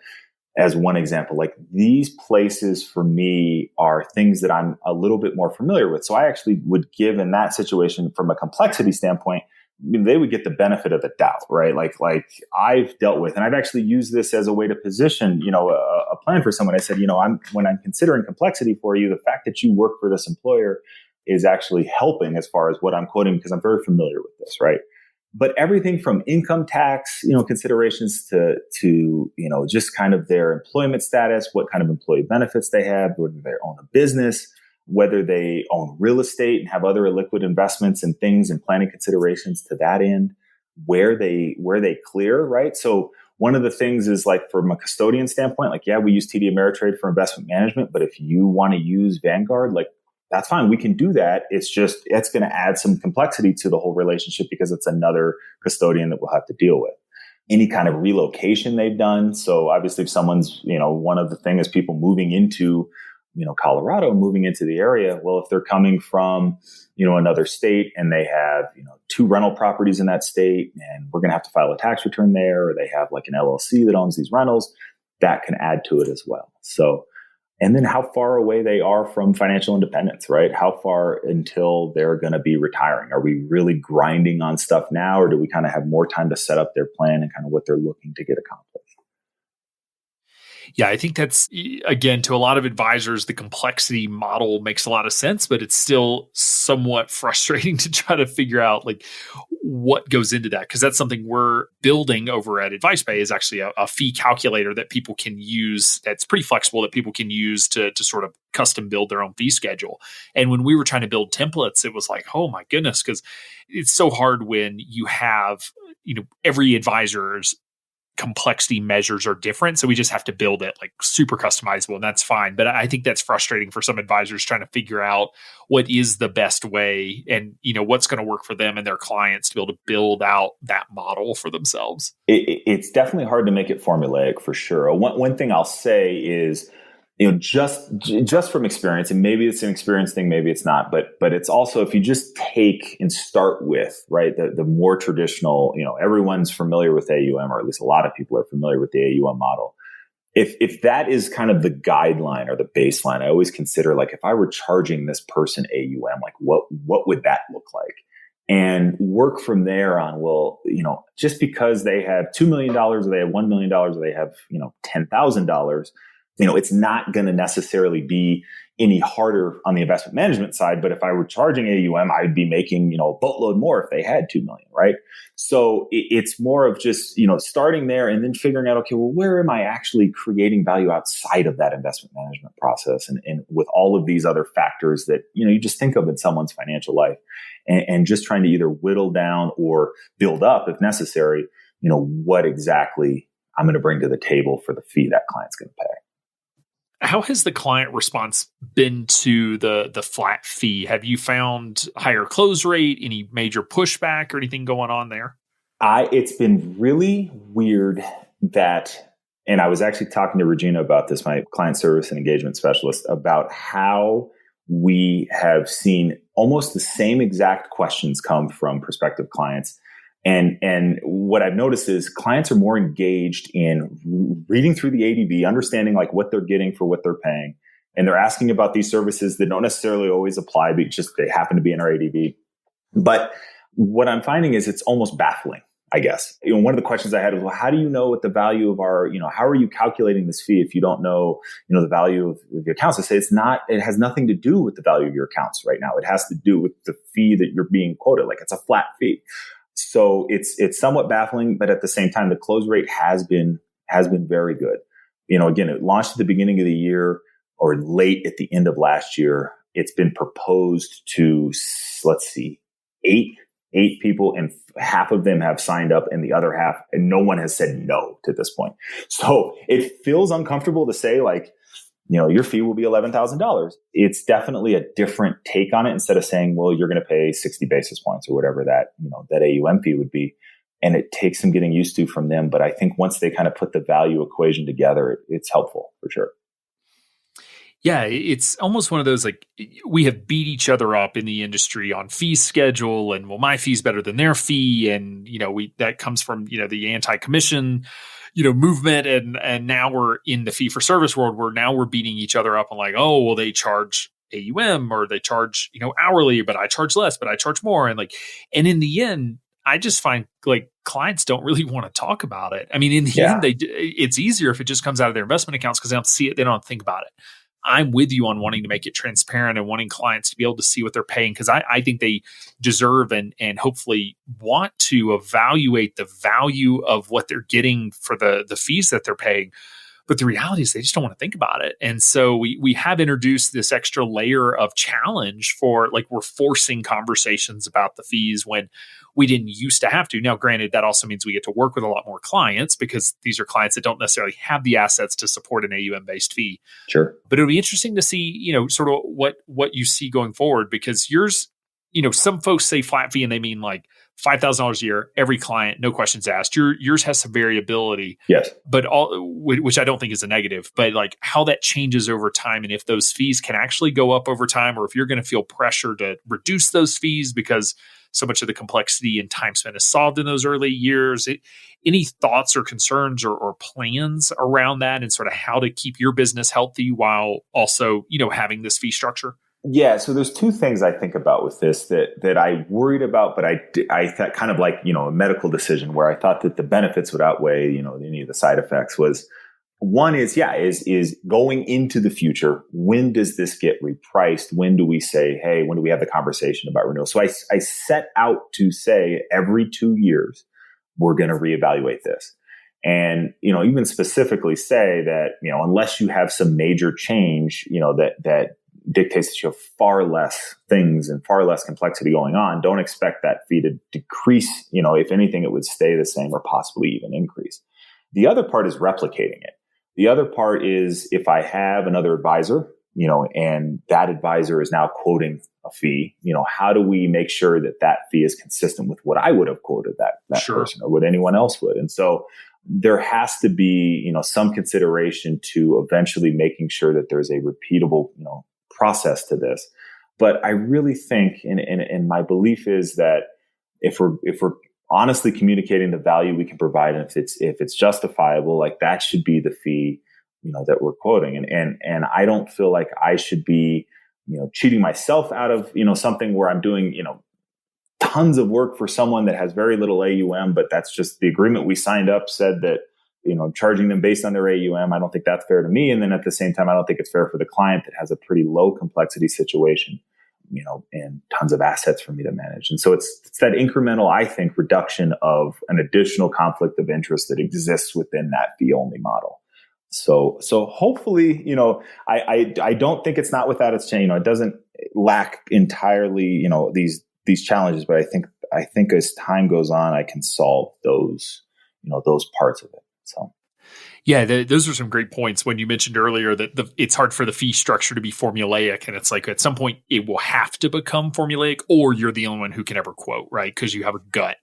as one example. Like these places for me are things that I'm a little bit more familiar with. So I actually would give in that situation from a complexity standpoint, they would get the benefit of the doubt, right? Like I've dealt with, and I've actually used this as a way to position, a plan for someone. I said, when I'm considering complexity for you, the fact that you work for this employer is actually helping as far as what I'm quoting, because I'm very familiar with this, right? But everything from income tax, considerations to just kind of their employment status, what kind of employee benefits they have, whether they own a business, whether they own real estate and have other illiquid investments and things and planning considerations to that end, where they clear, right? So one of the things is like from a custodian standpoint, like, yeah, we use TD Ameritrade for investment management, but if you want to use Vanguard, like that's fine. We can do that. It's going to add some complexity to the whole relationship because it's another custodian that we'll have to deal with. Any kind of relocation they've done. So obviously if someone's, one of the things is people moving into Colorado, moving into the area. Well, if they're coming from, another state and they have, 2 rental properties in that state and we're going to have to file a tax return there, or they have like an LLC that owns these rentals, that can add to it as well. So, and then how far away they are from financial independence, right? How far until they're going to be retiring? Are we really grinding on stuff now, or do we kind of have more time to set up their plan and kind of what they're looking to get accomplished? Yeah, I think that's, again, to a lot of advisors, the complexity model makes a lot of sense, but it's still somewhat frustrating to try to figure out like what goes into that. Because that's something we're building over at AdviceBay is actually a fee calculator that people can use that's pretty flexible, that people can use to sort of custom build their own fee schedule. And when we were trying to build templates, it was like, oh my goodness, because it's so hard when you have, every advisor's complexity measures are different. So we just have to build it like super customizable, and that's fine. But I think that's frustrating for some advisors trying to figure out what is the best way and, what's going to work for them and their clients to be able to build out that model for themselves. It's definitely hard to make it formulaic for sure. One thing I'll say is, just from experience, and maybe it's an experience thing, maybe it's not, but it's also, if you just take and start with, right, the more traditional, everyone's familiar with AUM, or at least a lot of people are familiar with the AUM model. If that is kind of the guideline or the baseline, I always consider, like, if I were charging this person AUM, like what would that look like? And work from there on, well, just because they have $2 million or they have $1 million or they have, $10,000, it's not going to necessarily be any harder on the investment management side. But if I were charging AUM, I'd be making, a boatload more if they had 2 million, right? So it's more of just, starting there and then figuring out, okay, well, where am I actually creating value outside of that investment management process? And with all of these other factors that, you just think of in someone's financial life, and just trying to either whittle down or build up if necessary, what exactly I'm going to bring to the table for the fee that client's going to pay. How has the client response been to the flat fee? Have you found higher close rate, any major pushback or anything going on there? It's been really weird that, and I was actually talking to Regina about this, my client service and engagement specialist, about how we have seen almost the same exact questions come from prospective clients. And what I've noticed is clients are more engaged in reading through the ADV, understanding like what they're getting for what they're paying. And they're asking about these services that don't necessarily always apply, but just they happen to be in our ADV. But what I'm finding is it's almost baffling, I guess. One of the questions I had was, well, how do you know what the value of our, how are you calculating this fee if you don't know, the value of your accounts? I say it has nothing to do with the value of your accounts right now. It has to do with the fee that you're being quoted. Like, it's a flat fee. So it's somewhat baffling, but at the same time, the close rate has been very good. Again, it launched at the beginning of the year or late at the end of last year. It's been proposed to, let's see, eight people, and half of them have signed up, and the other half, and no one has said no to this point. So it feels uncomfortable to say, like, your fee will be $11,000. It's definitely a different take on it, instead of saying, well, you're going to pay 60 basis points or whatever that, that AUM fee would be. And it takes some getting used to from them. But I think once they kind of put the value equation together, it's helpful for sure. Yeah, it's almost one of those, like, we have beat each other up in the industry on fee schedule, and, well, my fee's better than their fee. And, that comes from, the anti-commission movement. And now we're in the fee for service world where now we're beating each other up on like, oh, well, they charge AUM or they charge, hourly, but I charge less, but I charge more. And in the end, I just find like clients don't really want to talk about it. I mean, in the end, it's easier if it just comes out of their investment accounts because they don't see it. They don't think about it. I'm with you on wanting to make it transparent and wanting clients to be able to see what they're paying because I think they deserve and hopefully want to evaluate the value of what they're getting for the fees that they're paying. But the reality is they just don't want to think about it. And so we have introduced this extra layer of challenge for like we're forcing conversations about the fees when we didn't used to have to. Now, granted, that also means we get to work with a lot more clients because these are clients that don't necessarily have the assets to support an AUM-based fee. Sure. But it'll be interesting to see, sort of what you see going forward because yours, some folks say flat fee and they mean like $5,000 a year, every client, no questions asked. Yours has some variability. Yes. But which I don't think is a negative, but like how that changes over time and if those fees can actually go up over time or if you're going to feel pressure to reduce those fees because so much of the complexity and time spent is solved in those early years. Any thoughts or concerns or plans around that and sort of how to keep your business healthy while also, having this fee structure? Yeah. So there's two things I think about with this that I worried about, but I thought kind of like, a medical decision where I thought that the benefits would outweigh, any of the side effects was one is going into the future. When does this get repriced? When do we say, hey, when do we have the conversation about renewal? So I set out to say every 2 years, we're going to reevaluate this. And, even specifically say that, unless you have some major change, that dictates that you have far less things and far less complexity going on, don't expect that fee to decrease. If anything, it would stay the same or possibly even increase. The other part is replicating it. The other part is if I have another advisor, and that advisor is now quoting a fee, how do we make sure that fee is consistent with what I would have quoted that Sure. person or what anyone else would? And so there has to be, some consideration to eventually making sure that there's a repeatable, process to this. But I really think, and my belief is that if we're honestly communicating the value we can provide, and if it's justifiable, like that should be the fee, that we're quoting. And I don't feel like I should be, cheating myself out of, something where I'm doing, tons of work for someone that has very little AUM, but that's just the agreement we signed up said that, charging them based on their AUM. I don't think that's fair to me. And then at the same time, I don't think it's fair for the client that has a pretty low complexity situation, and tons of assets for me to manage. And so it's that incremental, I think, reduction of an additional conflict of interest that exists within that fee only model. So hopefully, I don't think it's not without its chain. It doesn't lack entirely, these challenges, but I think as time goes on, I can solve those parts of it. So. Yeah, those are some great points when you mentioned earlier that it's hard for the fee structure to be formulaic. And it's like at some point it will have to become formulaic or you're the only one who can ever quote, right? Because you have a gut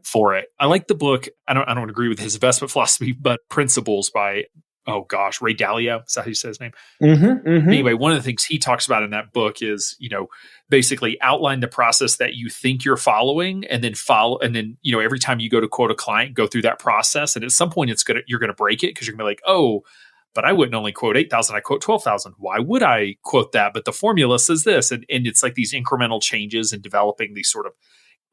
for it. I like the book. I don't agree with his investment philosophy, but Principles by, Ray Dalio. Is that how you say his name? Mm-hmm, mm-hmm. Anyway, one of the things he talks about in that book is, basically outline the process that you think you're following and then every time you go to quote a client, go through that process. And at some point you're going to break it because you're going to be like, oh, but I wouldn't only quote 8,000, I quote 12,000. Why would I quote that? But the formula says this. And it's like these incremental changes and developing these sort of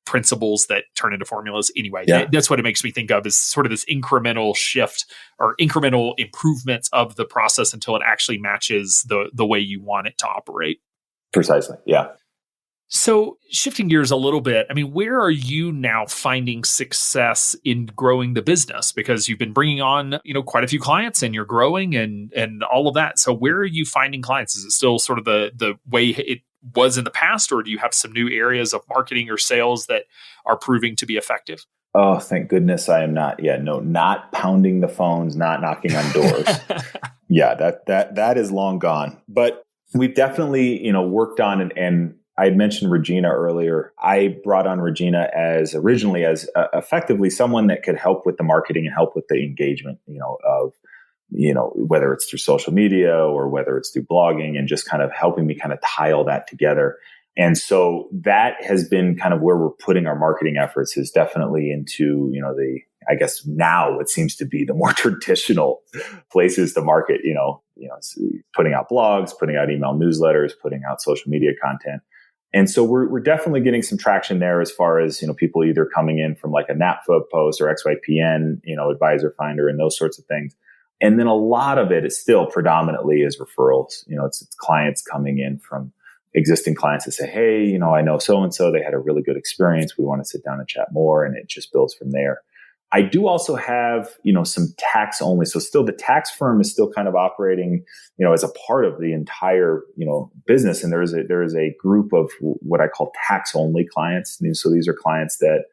principles that turn into formulas. Anyway, that's what it makes me think of is sort of this incremental shift or incremental improvements of the process until it actually matches the way you want it to operate. Precisely. Yeah. So shifting gears a little bit, I mean, where are you now finding success in growing the business? Because you've been bringing on, quite a few clients and you're growing and all of that. So where are you finding clients? Is it still sort of the way it was in the past, or do you have some new areas of marketing or sales that are proving to be effective? Oh, thank goodness I am not. Yeah, no, not pounding the phones, not knocking on doors. Yeah, that is long gone. But we've definitely, worked on and I had mentioned Regina earlier. I brought on Regina originally as effectively someone that could help with the marketing and help with the engagement, of whether it's through social media or whether it's through blogging and just kind of helping me kind of tie all that together. And so that has been kind of where we're putting our marketing efforts is definitely into, I guess now it seems to be the more traditional places to market, putting out blogs, putting out email newsletters, putting out social media content. And so we're definitely getting some traction there as far as, people either coming in from like a NAPFA post or XYPN, advisor finder and those sorts of things. And then a lot of it is still predominantly is referrals. It's clients coming in from existing clients that say, hey, I know so-and-so, they had a really good experience. We want to sit down and chat more. And it just builds from there. I do also have, some tax only. So still the tax firm is still kind of operating, as a part of the entire, business. And there is a group of what I call tax only clients. And so these are clients that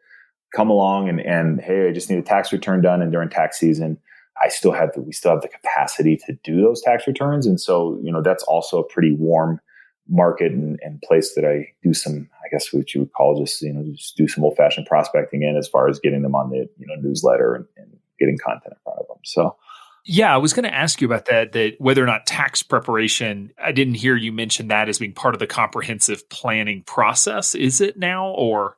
come along and hey, I just need a tax return done. And during tax season, we still have the capacity to do those tax returns. And so, that's also a pretty warm market and place that I do some, I guess what you would call just do some old fashioned prospecting in as far as getting them on the, newsletter and getting content in front of them. So, yeah, I was going to ask you about that whether or not tax preparation, I didn't hear you mention that as being part of the comprehensive planning process. Is it now or?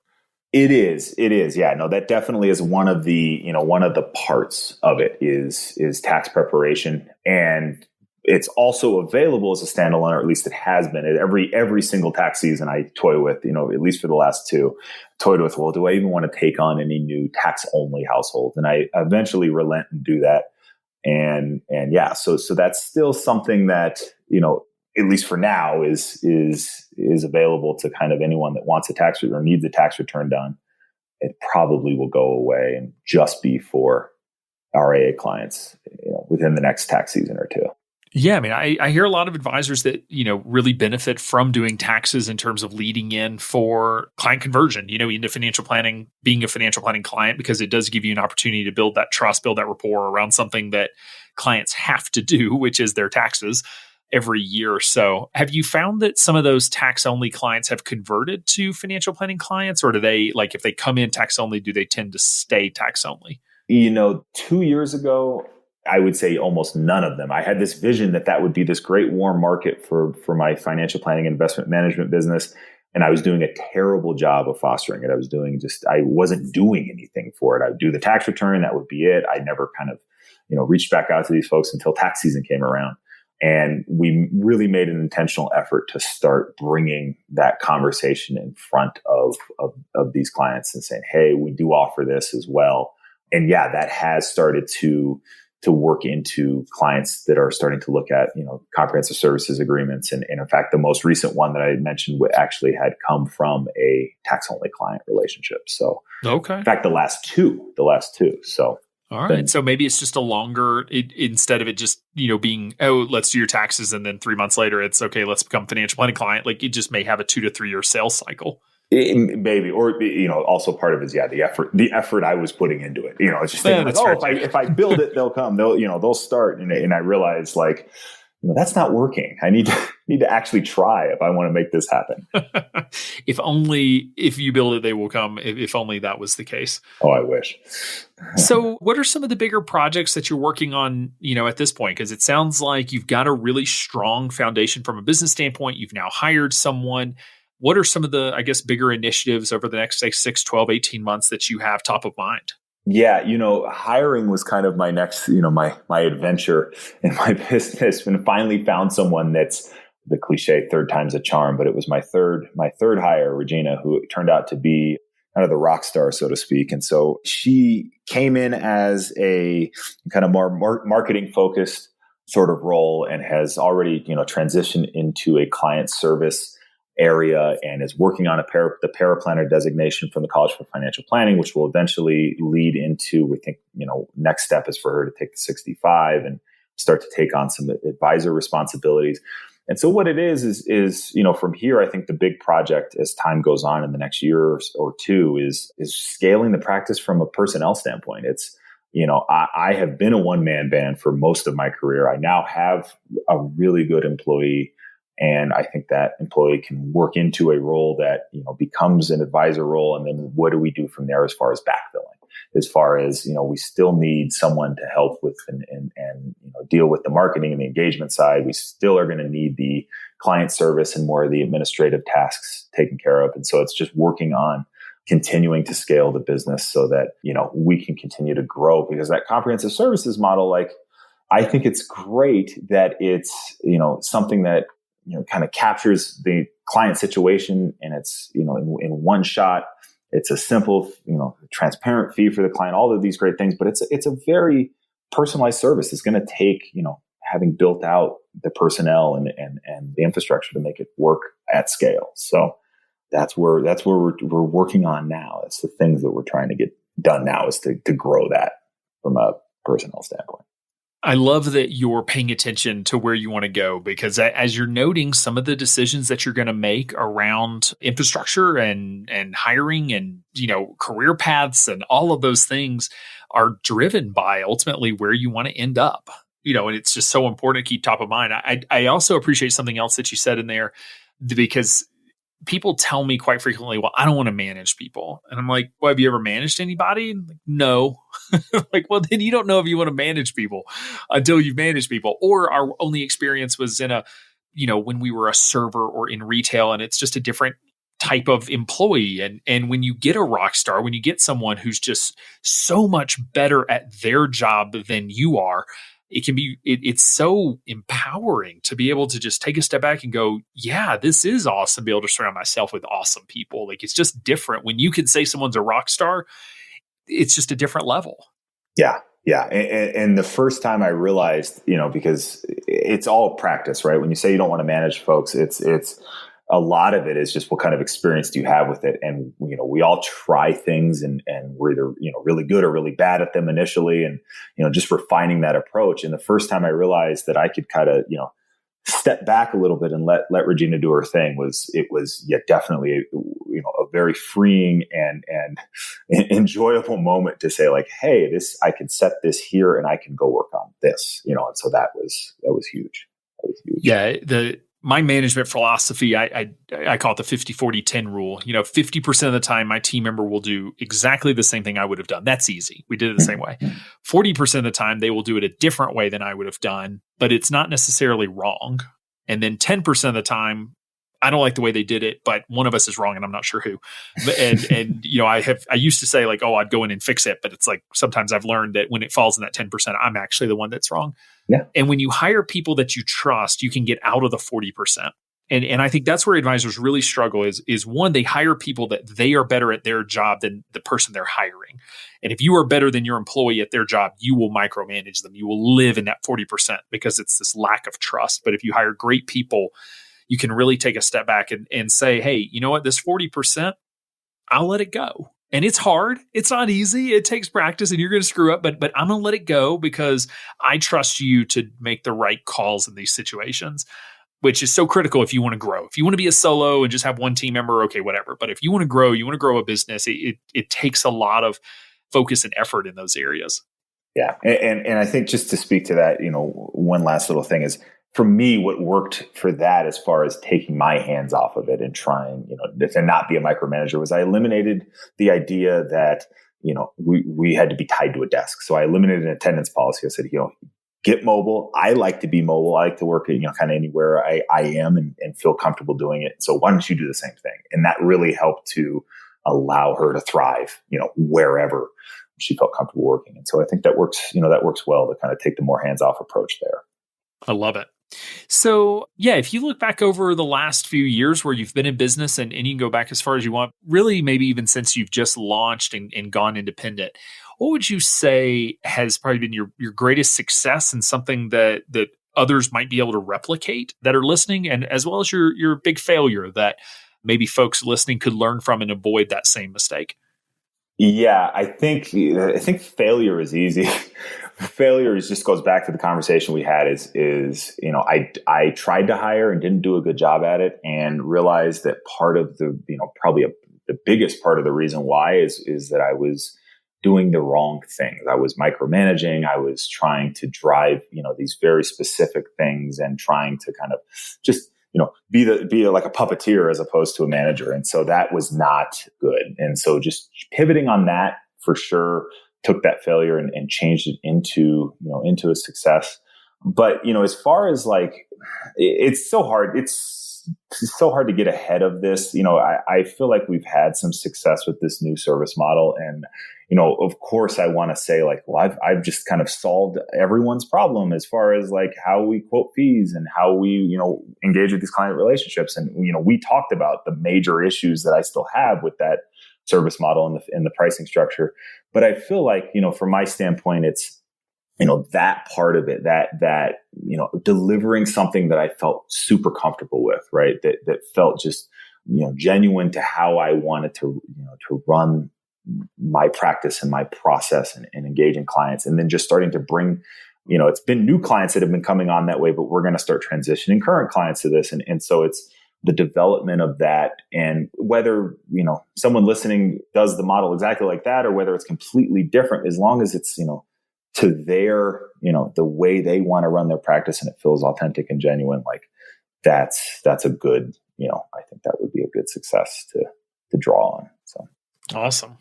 It is. Yeah, no, that definitely is one of the parts of it is tax preparation. And it's also available as a standalone, or at least it has been. Every single tax season I toy with, at least for the last two, toyed with, well, do I even want to take on any new tax only households? And I eventually relent and do that. And yeah, so that's still something that, at least for now is available to kind of anyone that wants a tax return or needs a tax return done. It probably will go away and just be for RIA clients, within the next tax season or two. Yeah, I mean, I hear a lot of advisors that, really benefit from doing taxes in terms of leading in for client conversion, into financial planning, being a financial planning client, because it does give you an opportunity to build that trust, build that rapport around something that clients have to do, which is their taxes every year or so. Have you found that some of those tax only clients have converted to financial planning clients, or do they, like, if they come in tax only, do they tend to stay tax only? 2 years ago, I would say almost none of them. I had this vision that would be this great warm market for my financial planning and investment management business. And I was doing a terrible job of fostering it. I wasn't doing anything for it. I would do the tax return. That would be it. I never kind of, reached back out to these folks until tax season came around. And we really made an intentional effort to start bringing that conversation in front of these clients and saying, hey, we do offer this as well. And yeah, that has started to work into clients that are starting to look at, comprehensive services agreements. And in fact, the most recent one that I mentioned actually had come from a tax only client relationship. So, okay. In fact, the last two. So, all right. So maybe it's just a longer, instead of it just, being, oh, let's do your taxes. And then 3 months later, it's okay, let's become a financial planning client. Like it just may have a 2 to 3 year sales cycle. Maybe, or, also part of it is, the effort I was putting into it, it's just thinking if I build it, they'll come, they'll start. And I realize that's not working. I need to actually try if I want to make this happen. If you build it, they will come. If only that was the case. Oh, I wish. So what are some of the bigger projects that you're working on, at this point? Because it sounds like you've got a really strong foundation from a business standpoint. You've now hired someone. What are some of the, I guess, bigger initiatives over the next 6, 12, 18 months that you have top of mind? Yeah, hiring was kind of my next, my adventure in my business, and finally found someone that's the cliche third time's a charm, but it was my third hire, Regina, who turned out to be kind of the rock star, so to speak. And so she came in as a kind of more marketing focused sort of role and has already, transitioned into a client service area and is working on the paraplanner designation from the College for Financial Planning, which will eventually lead into, we think, next step is for her to take the 65 and start to take on some advisor responsibilities. And so what it is, from here, I think the big project as time goes on in the next year or two is scaling the practice from a personnel standpoint. It's, I have been a one-man band for most of my career. I now have a really good employee. And I think that employee can work into a role that, becomes an advisor role. And then what do we do from there as far as backfilling? As far as, we still need someone to help with and deal with the marketing and the engagement side. We still are going to need the client service and more of the administrative tasks taken care of. And so it's just working on continuing to scale the business so that, we can continue to grow, because that comprehensive services model, like, I think it's great that it's, something that, kind of captures the client situation, and it's, in one shot. It's a simple, transparent fee for the client, all of these great things, but it's a very personalized service. It's going to take, having built out the personnel and the infrastructure to make it work at scale. So that's where we're working on now. It's the things that we're trying to get done now, is to grow that from a personnel standpoint. I love that you're paying attention to where you want to go, because as you're noting some of the decisions that you're going to make around infrastructure and hiring and, career paths and all of those things are driven by ultimately where you want to end up, and it's just so important to keep top of mind. I also appreciate something else that you said in there, because people tell me quite frequently, well, I don't want to manage people. And I'm like, well, have you ever managed anybody? Like, no. Like, well, then you don't know if you want to manage people until you've managed people. Or our only experience was in when we were a server or in retail, and it's just a different type of employee. And when you get a rock star, when you get someone who's just so much better at their job than you are, it's so empowering to be able to just take a step back and go, yeah, this is awesome. Be able to surround myself with awesome people. Like, it's just different. When you can say someone's a rock star, it's just a different level. Yeah. Yeah. And the first time I realized, because it's all practice, right? When you say you don't want to manage folks, it's a lot of it is just what kind of experience do you have with it? And, we all try things and we're either, really good or really bad at them initially, and, just refining that approach. And the first time I realized that I could kind of, step back a little bit and let Regina do her thing was definitely, a very freeing and enjoyable moment to say, like, hey, I can set this here and I can go work on this, and so that was huge. That was huge. Yeah. My management philosophy, I call it the 50-40-10 rule. 50% of the time, my team member will do exactly the same thing I would have done. That's easy. We did it the same way. 40% of the time, they will do it a different way than I would have done, but it's not necessarily wrong. And then 10% of the time, I don't like the way they did it, but one of us is wrong, and I'm not sure who. And I used to say, like, oh, I'd go in and fix it, but it's like sometimes I've learned that when it falls in that 10%, I'm actually the one that's wrong. Yeah. And when you hire people that you trust, you can get out of the 40%. And I think that's where advisors really struggle is one, they hire people that they are better at their job than the person they're hiring. And if you are better than your employee at their job, you will micromanage them. You will live in that 40% because it's this lack of trust. But if you hire great people, you can really take a step back and say, hey, you know what, this 40%, I'll let it go. And it's hard. It's not easy. It takes practice and you're going to screw up, but I'm going to let it go because I trust you to make the right calls in these situations, which is so critical if you want to grow. If you want to be a solo and just have one team member, okay, whatever. But if you want to grow a business, it takes a lot of focus and effort in those areas. Yeah. And I think just to speak to that, one last little thing is, for me, what worked for that as far as taking my hands off of it and trying, to not be a micromanager was I eliminated the idea that, we had to be tied to a desk. So I eliminated an attendance policy. I said, get mobile. I like to be mobile. I like to work, kind of anywhere I am and feel comfortable doing it. So why don't you do the same thing? And that really helped to allow her to thrive, wherever she felt comfortable working. And so I think that works, that works well to kind of take the more hands-off approach there. I love it. So yeah, if you look back over the last few years where you've been in business and you can go back as far as you want, really maybe even since you've just launched and gone independent, what would you say has probably been your greatest success and something that others might be able to replicate that are listening, and as well as your big failure that maybe folks listening could learn from and avoid that same mistake? Yeah, I think failure is easy. Failure just goes back to the conversation we had is I tried to hire and didn't do a good job at it, and realized that part of the, probably the biggest part of the reason why is that I was doing the wrong things. I was micromanaging. I was trying to drive, these very specific things and trying to kind of just, be like a puppeteer as opposed to a manager. And so that was not good. And so just pivoting on that for sure, took that failure and changed it into a success. But, as far as like, it's so hard. It's so hard to get ahead of this. I feel like we've had some success with this new service model. And, of course I want to say like, well, I've just kind of solved everyone's problem as far as like how we quote fees and how we, engage with these client relationships. And, we talked about the major issues that I still have with that service model and the pricing structure. But I feel like, from my standpoint, it's, that part of it, that, delivering something that I felt super comfortable with, right. That felt just, genuine to how I wanted to run my practice and my process and engaging clients. And then just starting to bring, it's been new clients that have been coming on that way, but we're going to start transitioning current clients to this. And so it's the development of that. And whether, someone listening does the model exactly like that, or whether it's completely different, as long as it's, to their, the way they want to run their practice and it feels authentic and genuine, like that's a good, I think that would be a good success to draw on. So awesome.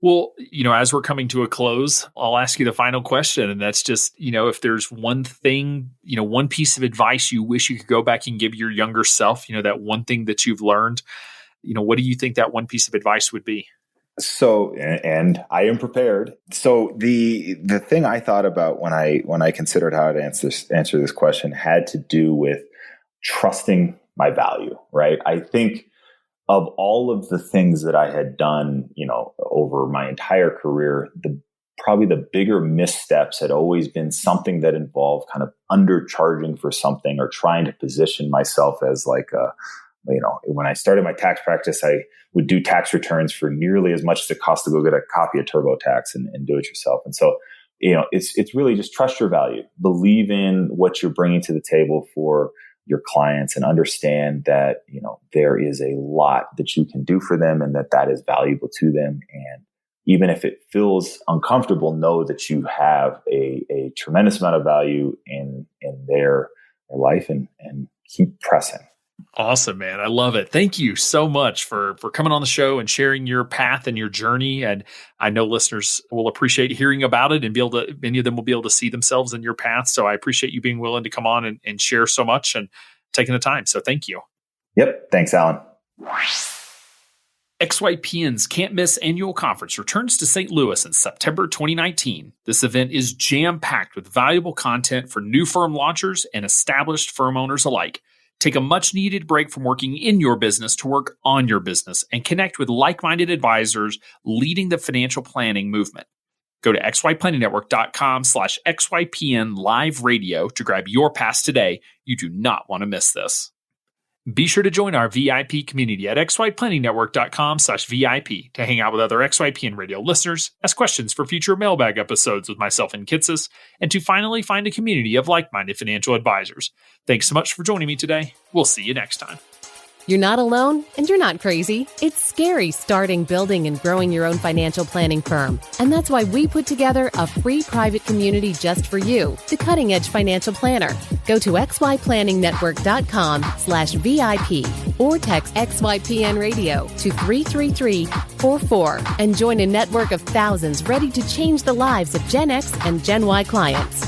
Well, as we're coming to a close, I'll ask you the final question. And that's just, if there's one thing, one piece of advice you wish you could go back and give your younger self, that one thing that you've learned, what do you think that one piece of advice would be? So, and I am prepared. So the thing I thought about when I considered how to answer this question had to do with trusting my value, right? I think of all of the things that I had done, over my entire career, probably the bigger missteps had always been something that involved kind of undercharging for something or trying to position myself as like when I started my tax practice, I would do tax returns for nearly as much as it costs to go get a copy of TurboTax and do it yourself. And so, it's really just trust your value, believe in what you're bringing to the table for your clients, and understand that, there is a lot that you can do for them and that is valuable to them. And even if it feels uncomfortable, know that you have a tremendous amount of value in their life, and keep pressing. Awesome, man. I love it. Thank you so much for coming on the show and sharing your path and your journey. And I know listeners will appreciate hearing about it and many of them will be able to see themselves in your path. So I appreciate you being willing to come on and share so much and taking the time. So thank you. Yep. Thanks, Alan. XYPN's Can't Miss annual conference returns to St. Louis in September 2019. This event is jam-packed with valuable content for new firm launchers and established firm owners alike. Take a much-needed break from working in your business to work on your business and connect with like-minded advisors leading the financial planning movement. Go to xyplanningnetwork.com/XYPN live radio to grab your pass today. You do not want to miss this. Be sure to join our VIP community at xyplanningnetwork.com/VIP to hang out with other XYPN radio listeners, ask questions for future mailbag episodes with myself and Kitsis, and to finally find a community of like-minded financial advisors. Thanks so much for joining me today. We'll see you next time. You're not alone, and you're not crazy. It's scary starting, building, and growing your own financial planning firm. And that's why we put together a free private community just for you, the Cutting Edge Financial Planner. Go to xyplanningnetwork.com/VIP or text XYPN Radio to 33344 and join a network of thousands ready to change the lives of Gen X and Gen Y clients.